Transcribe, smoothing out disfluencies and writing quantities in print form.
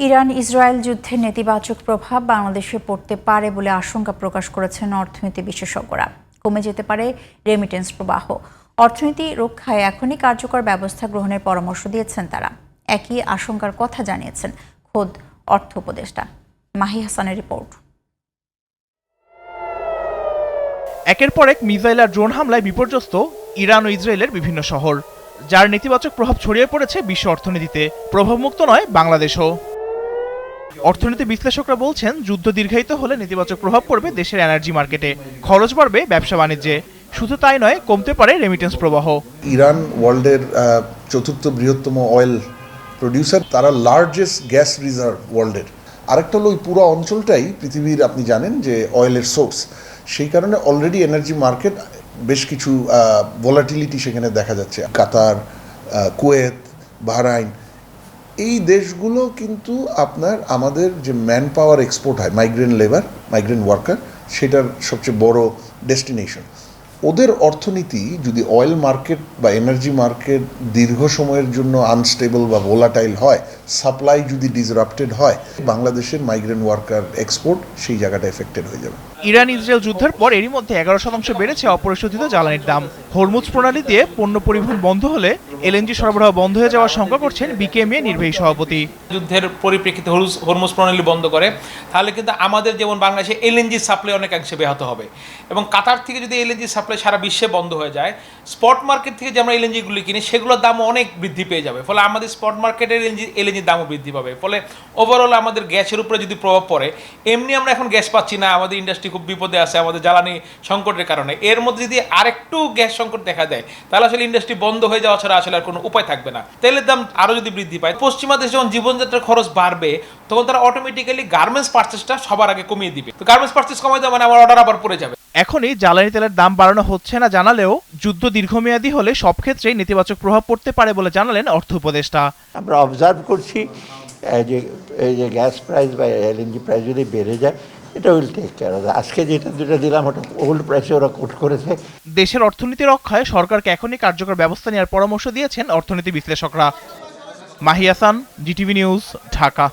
Iran Israel যুদ্ধের নেতিবাচক প্রভাব বাংলাদেশে পড়তে পারে বলে আশঙ্কা প্রকাশ করেছেন অর্থনীতি বিশেষজ্ঞরা। কমে যেতে পারে রেমিটেন্স প্রবাহ। অর্থনীতি রক্ষায় এখনই কার্যকর ব্যবস্থা গ্রহণের পরামর্শ দিয়েছেন তারা। একই আশঙ্কার কথা জানিয়েছেন খোদ অর্থ উপদেষ্টা। মাহি হাসানের রিপোর্ট। একের পর এক মিসাইল আর ড্রোন হামলায় বিপর্যস্ত ইরান ও ইসরায়েলের বিভিন্ন শহর, যার নেতিবাচক প্রভাব ছড়িয়ে পড়েছে বিশ্ব অর্থনীতিতে। প্রভাবমুক্ত নয় বাংলাদেশও। অর্থনীতি বিশ্লেষকরা বলছেন, যুদ্ধ দীর্ঘায়িত হলে নেতিবাচক প্রভাব পড়বে দেশের এনার্জি মার্কেটে, খরচ বাড়বে ব্যবসা বাণিজ্যে। শুধু তাই নয়, কমতে পারে রেমিটেন্স প্রবাহ। ইরান ওয়ার্ল্ডের চতুর্থ বৃহত্তম অয়েল প্রডিউসার, তারা লার্জেস্ট গ্যাস রিজার্ভ ওয়ার্ল্ডের। আরেকটা হলো ওই পুরো অঞ্চলটাই পৃথিবীর, আপনি জানেন যে অয়েলের সোর্স। সেই কারণে অলরেডি এনার্জি মার্কেট বেশ কিছু ভোলাটিলিটি সেখানে দেখা যাচ্ছে। কাতার, কুয়েত, বাহরাইন, এই দেশগুলো কিন্তু আমাদের যে ম্যান পাওয়ার এক্সপোর্ট হয়, মাইগ্রেন্ট লেবার, মাইগ্রেন্ট ওয়ার্কার, সেটার সবচেয়ে বড় ডেস্টিনেশন। ওদের অর্থনীতি যদি অয়েল মার্কেট বা এনার্জি মার্কেট দীর্ঘ সময়ের জন্য আনস্টেবল বা ভোলাটাইল হয়, সাপ্লাই যদি ডিসরাপ্টেড হয়, বাংলাদেশের মাইগ্রেন্ট ওয়ার্কার এক্সপোর্ট সেই জায়গাটা এফেক্টেড হয়ে যাবে। ইরান ইসরায়েল যুদ্ধের পর এরই মধ্যে 11% বেড়েছে অপরিশোধিত জ্বালানির দাম। হরমুজ প্রণালী দিয়ে পণ্য পরিবহন বন্ধ হলে এলএনজি সরবরাহ বন্ধ হয়ে যাওয়ার শঙ্কা করছেন বিকেএমএ নির্বাহী সভাপতি। যুদ্ধের পরিপ্রেক্ষিতে হরমুজ প্রণালী বন্ধ করে, তাহলে কিন্তু আমাদের যেমন বাংলাদেশে এলএনজি সাপ্লাই অনেকাংশে ব্যাহত হবে। এবং কাতার থেকে যদি এলএনজি সাপ্লাই সারা বিশ্বে বন্ধ হয়ে যায়, স্পট মার্কেট থেকে যে আমরা এলএনজিগুলি কিনি সেগুলোর দামও অনেক বৃদ্ধি পেয়ে যাবে। ফলে আমাদের স্পট মার্কেটের এলএনজির দামও বৃদ্ধি পাবে। ফলে ওভারঅল আমাদের গ্যাসের উপরে যদি প্রভাব পড়ে, এমনি আমরা এখন গ্যাস পাচ্ছি না, আমাদের ইন্ডাস্ট্রি খুব বিপদে আছে আমাদের জ্বালানি সংকটের কারণে। এর মধ্যে যদি আরেকটু গ্যাস সংকট দেখা দেয়, তাহলে আসলে ইন্ডাস্ট্রি বন্ধ হয়ে যাওয়া ছাড়া আসলে আর কোনো উপায় থাকবে না। তেলের দাম আরও যদি বৃদ্ধি পায়, পশ্চিমা দেশে যখন জীবনযাত্রার খরচ বাড়বে, তখন তারা অটোমেটিক্যালি গার্মেন্টস পারচেসটা সবার আগে কমিয়ে দিবে। তো গার্মেন্টস পারচেস কমাই দেওয়া মানে আমার অর্ডার আবার পড়ে যাবে। এখনই জ্বালানি তেলের দাম বাড়ানো হচ্ছে না জানালেও যুদ্ধ দীর্ঘমেয়াদী হলে সব ক্ষেত্রেই নেতিবাচক প্রভাব পড়তে পারে বলে জানালেন অর্থ উপদেষ্টা। আমরা অবজার্ভ করছি এই যে গ্যাস প্রাইস বা এলএনজি প্রাইস যদি বেড়ে যায়, এটা উইল টেক কেয়ার অফ। আজকে যেটা দিলাম ওটা ওল্ড প্রাইসে ওরা কোট করেছে। দেশের অর্থনীতি রক্ষায় সরকারকে এখনই কার্যকর ব্যবস্থা নেওয়ার পরামর্শ দিয়েছেন অর্থনীতি বিশ্লেষকরা। Mahi Hasan, GTV news, Dhaka.